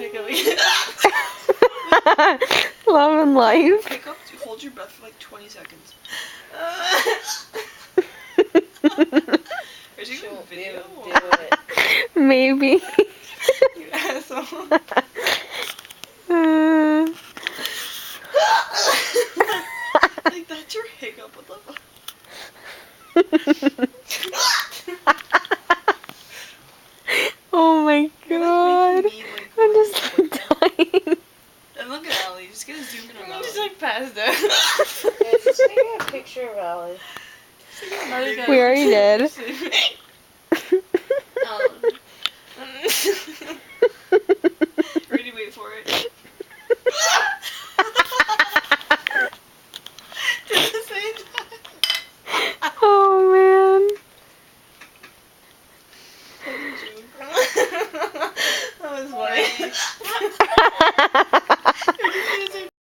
hiccup again. Love and life. Hiccup, hold your breath for like 20 seconds. Are you doing a video? Do it. Maybe. You asshole. Like, that's your hiccup. What the fuck? Oh my god. You're, like, making me, like, I'm want just to quit now. dying. And look at Allie. Just get a zoom in on Allie. Just like passed out. Yeah, just take a picture of Allie. We already did. Ready, wait for it. Did the same time. Oh man. That was funny.